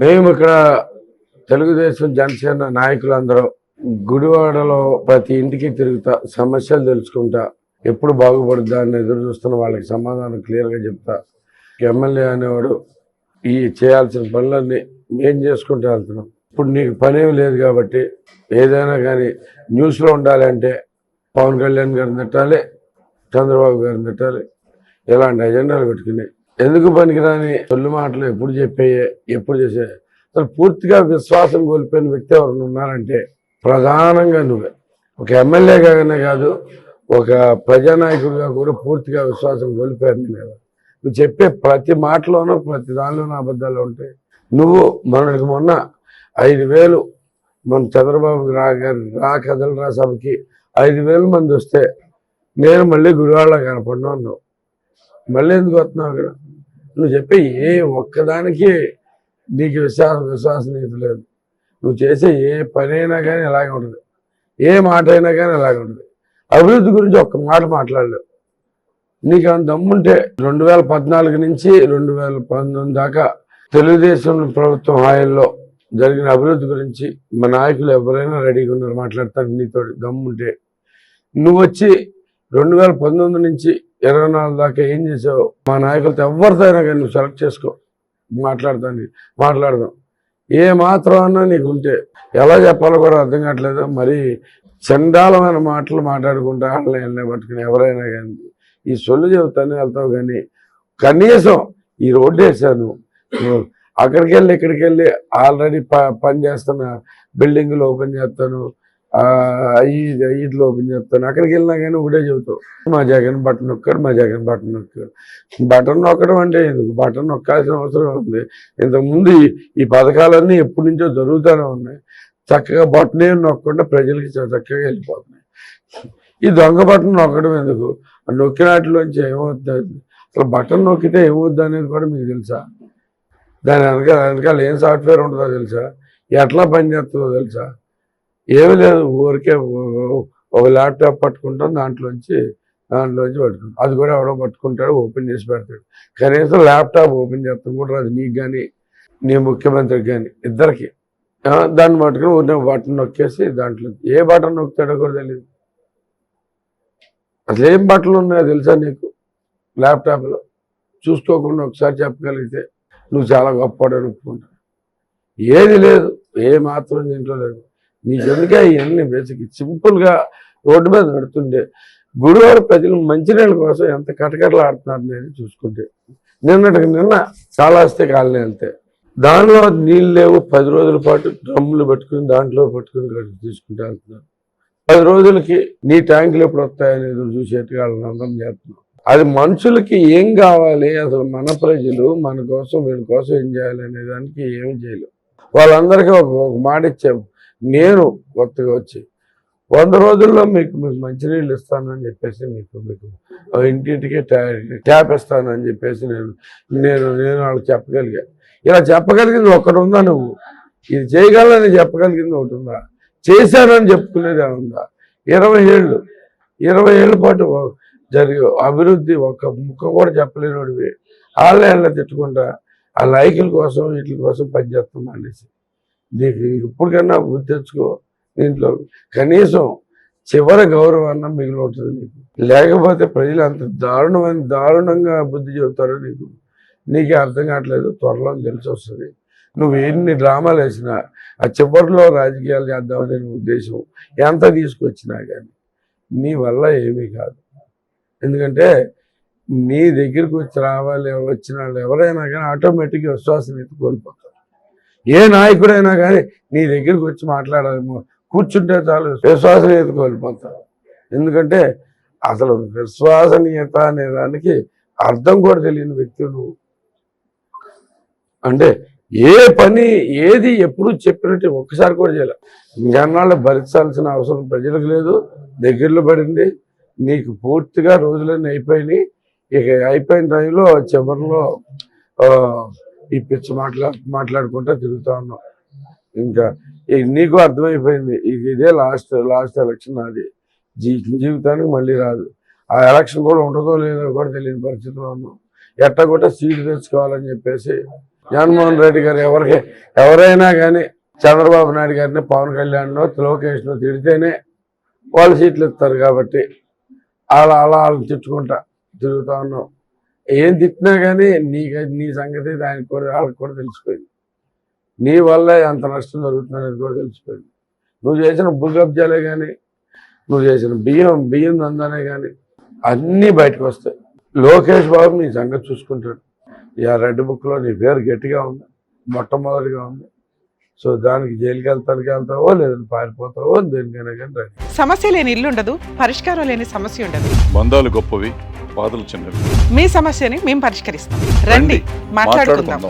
మేము ఇక్కడ తెలుగుదేశం జనసేన నాయకులందరూ గుడివాడలో ప్రతి ఇంటికి తిరుగుతా, సమస్యలు తెలుసుకుంటా, ఎప్పుడు బాగుపడుద్దా అని ఎదురు చూస్తున్న వాళ్ళకి సమాధానం క్లియర్గా చెప్తా. ఎమ్మెల్యే అనేవాడు ఈ చేయాల్సిన పనులన్నీ మేం చేసుకుంటూ వెళ్తున్నాం. ఇప్పుడు నీకు పనేమి లేదు కాబట్టి ఏదైనా కానీ న్యూస్లో ఉండాలి అంటే పవన్ కళ్యాణ్ గారిని తిట్టాలి, చంద్రబాబు గారిని తిట్టాలి, ఇలాంటి అజెండాలు పెట్టుకుని ఎందుకు పనికిరాని తొలి మాటలు ఎప్పుడు చెప్పేయే, ఎప్పుడు చేసే. అసలు పూర్తిగా విశ్వాసం కోల్పోయిన వ్యక్తి ఎవరైనా ఉన్నారంటే ప్రధానంగా నువ్వే. ఒక ఎమ్మెల్యేగానే కాదు, ఒక ప్రజానాయకుడిగా కూడా పూర్తిగా విశ్వాసం కోల్పోయారు నేను. నువ్వు చెప్పే ప్రతి మాటలోనూ ప్రతి దానిలోనూ అబద్ధాలు ఉంటాయి. నువ్వు మొన్న 5,000 మన చంద్రబాబు కదలరా సభకి 5,000 మంది వస్తే నేను మళ్ళీ గుడివాళ్ళ కనపడినా ఉన్నావు. మళ్ళీ ఎందుకు వస్తున్నావు అక్కడ? నువ్వు చెప్పే ఏ ఒక్కదానికి నీకు విశ్వసనీయత లేదు. నువ్వు చేసే ఏ పని అయినా కానీ ఇలాగే ఉంటుంది, ఏ మాట అయినా కానీ ఇలాగే ఉంటుంది. అభివృద్ధి గురించి ఒక్క మాట మాట్లాడలేవు. నీకు అంత దమ్ముంటే 2014 నుంచి 2019 దాకా తెలుగుదేశం ప్రభుత్వం హాయంలో జరిగిన అభివృద్ధి గురించి మా నాయకులు ఎవరైనా రెడీగా ఉన్నారు మాట్లాడతారు. నీతో దమ్ముంటే నువ్వు వచ్చి 2019 నుంచి 24 దాకా ఏం చేసావు మా నాయకులతో ఎవరితో అయినా కానీ నువ్వు సెలెక్ట్ చేసుకో, మాట్లాడదాం. ఏ మాత్రం అన్నా నీకు ఉంటే ఎలా చెప్పాలో కూడా అర్థం కావట్లేదు. మరి చండాలమైన మాటలు మాట్లాడుకుంటా వాళ్ళని పట్టుకుని ఎవరైనా కానీ ఈ సొల్లు చెబుతానే వెళ్తావు. కానీ కనీసం ఈ రోడ్డు వేసాను, అక్కడికి వెళ్ళి ఇక్కడికి వెళ్ళి ఆల్రెడీ పని చేస్తున్న బిల్డింగ్లు ఓపెన్ చేస్తాను, ఇట్లు ఓపెన్ చేస్తాను, అక్కడికి వెళ్ళినా కానీ ఒకటే చెబుతావు, మా జగన్ బటన్ నొక్కాడు, మా జగన్ బటన్ నొక్కాడు. బటన్ నొక్కడం అంటే ఎందుకు? బటన్ నొక్కాల్సిన అవసరం ఉంది. ఇంతకుముందు ఈ పథకాలన్నీ ఎప్పటి నుంచో జరుగుతూనే ఉన్నాయి. చక్కగా బటన్ ఏం నొక్కకుండా ప్రజలకి చక్కగా వెళ్ళిపోతున్నాయి. ఈ దొంగ బటన్ నొక్కడం ఎందుకు? నొక్కినట్లోంచి ఏమవుతుంది? అసలు బటన్ నొక్కితే ఏమవుద్ది అనేది కూడా మీకు తెలుసా? దాని వెనకాల ఏం సాఫ్ట్వేర్ ఉంటుందో తెలుసా? ఎట్లా పనిచేస్తుందో తెలుసా? ఏమీ లేదు, ఊరికే ఒక ల్యాప్టాప్ పట్టుకుంటాం, దాంట్లోంచి పట్టుకుంటాం. అది కూడా ఎవడో పట్టుకుంటాడు, ఓపెన్ చేసి పెడతాడు. కనీసం ల్యాప్టాప్ ఓపెన్ చేస్తాం కూడా అది నీకు కానీ నీ ముఖ్యమంత్రికి కానీ ఇద్దరికి. దాన్ని పట్టుకుని బటన్ నొక్కేసి దాంట్లో ఏ బటన్ నొక్కుతాడో కూడా తెలియదు. అసలు ఏం బట్టలు ఉన్నాయో తెలుసా నీకు? ల్యాప్టాప్లో చూసుకోకుండా ఒకసారి చెప్పగలిగితే నువ్వు చాలా గొప్పవాడని ఒప్పుకుంటావు. ఏది లేదు, ఏ మాత్రం దీంట్లో లేదు. నీకెందుకే ఇవన్నీ బేసిక్ సింపుల్గా రోడ్డు మీద నడుతుండే గుడివాడ ప్రజలు మంచినీళ్ళ కోసం ఎంత కటకటలు ఆడుతున్నారు నేను చూసుకుంటే. నిన్న కాళహస్తి కాలనీ వెళ్తే దానిలో నీళ్ళు లేవు, 10 రోజుల పాటు డ్రమ్ములు పెట్టుకుని దాంట్లో పట్టుకుని తీసుకుంటూ వెళ్తున్నారు. 10 రోజులకి నీ ట్యాంకులు ఎప్పుడు వస్తాయని ఎదురు చూసేట్టుగా వాళ్ళని అందరం చేస్తున్నాం. అది మనుషులకి ఏం కావాలి, అసలు మన ప్రజలు మన కోసం వీళ్ళ కోసం ఏం చేయాలి అనే దానికి ఏమి చేయలేవు. వాళ్ళందరికీ ఒక మాట ఇచ్చాము. నేను కొత్తగా వచ్చి 100 రోజుల్లో మీకు మంచినీళ్ళు ఇస్తానని చెప్పేసి మీకు ఇంటింటికి ట్యాప్ ఇస్తానని చెప్పేసి నేను వాళ్ళకి చెప్పగలిగా. ఇలా చెప్పగలిగింది ఒకటి ఉందా? నువ్వు ఇది చేయగలని చెప్పగలిగింది ఒకటి ఉందా? చేశానని చెప్పుకునేది ఉందా? 20 ఏళ్ళ పాటు జరిగే అభివృద్ధి ఒక్క ముక్క కూడా చెప్పలేనివాడివి ఆన్లైన్లో తిట్టుకుంటా ఆ లైకుల కోసం వీటి కోసం పనిచేస్తాం అనేసి. నీకు ఇప్పటికన్నా బుద్ధి తెచ్చుకో. దీంట్లో కనీసం చివరి గౌరవాన్న మిగిలి ఉంటుంది నీకు. లేకపోతే ప్రజలు అంత దారుణంగా బుద్ధి చెబుతారో నీకే అర్థం కావట్లేదు. త్వరలో తెలిసి వస్తుంది. నువ్వు ఎన్ని డ్రామాలు వేసినా ఆ చివరిలో రాజకీయాలు చేద్దామనే ఉద్దేశం ఎంత తీసుకొచ్చినా కానీ నీ వల్ల ఏమీ కాదు. ఎందుకంటే నీ దగ్గరికి వచ్చిన వాళ్ళు ఎవరైనా కానీ ఆటోమేటిక్గా విశ్వాసనీయత కోల్పోతారు. ఏ నాయకుడైనా కానీ నీ దగ్గరికి వచ్చి మాట్లాడాలేమో కూర్చుంటే చాలు విశ్వాసనీయత కోల్పోతారు. ఎందుకంటే అసలు విశ్వసనీయత అనే దానికి అర్థం కూడా తెలియని వ్యక్తి నువ్వు. అంటే ఏ పని ఏది ఎప్పుడు చెప్పినట్టు ఒక్కసారి కూడా చేయాలి. ఇంకన్నాళ్ళు భరించాల్సిన అవసరం ప్రజలకు లేదు. దగ్గరలో పడింది నీకు. పూర్తిగా రోజులన్నీ అయిపోయినాయి. ఇక అయిపోయిన టైంలో చివరిలో ఈ పిచ్చి మాట్లాడుకుంటూ తిరుగుతూ ఉన్నాం. ఇంకా నీకు అర్థమైపోయింది ఇదే లాస్ట్ ఎలక్షన్. అది జీవితానికి మళ్ళీ రాదు. ఆ ఎలక్షన్ కూడా ఉంటుందో లేదో కూడా తెలియని పరిస్థితిలో ఉన్నాం. ఎట్టగొట్ట సీటు తెచ్చుకోవాలని చెప్పేసి జగన్మోహన్ రెడ్డి గారు ఎవరైనా కానీ చంద్రబాబు నాయుడు గారిని, పవన్ కళ్యాణ్నో, లోకేష్నో తిడితేనే వాళ్ళు సీట్లు ఇస్తారు. కాబట్టి వాళ్ళని తిట్టుకుంటా తిరుగుతా ఉన్నాం. ఏం తిట్టినా కానీ నీ సంగతి దానికి కూడా వాళ్ళకి కూడా తెలిసిపోయింది. నీ వల్ల ఎంత నష్టం జరుగుతుందనేది కూడా తెలిసిపోయింది. నువ్వు చేసిన భూగబ్జాలే కానీ, నువ్వు చేసిన బియ్యం దందానే కానీ అన్నీ బయటకు వస్తాయి. లోకేష్ బాబు నీ సంగతి చూసుకుంటాడు. రెడ్ బుక్లో నీ పేరు గట్టిగా ఉంది, మొట్టమొదటిగా ఉంది. సో దానికి జైలుకి వెళ్తావో లేదంటే పారిపోతావో దేనికైనా కానీ రండి. సమస్య లేని ఇల్లు ఉండదు, పరిష్కారం లేని సమస్య ఉండదు. బంధాలు గొప్పవి, బాధలు చిన్నవి. మీ సమస్యని మేము పరిష్కరిస్తాం. రండి, మాట్లాడుకుందాం.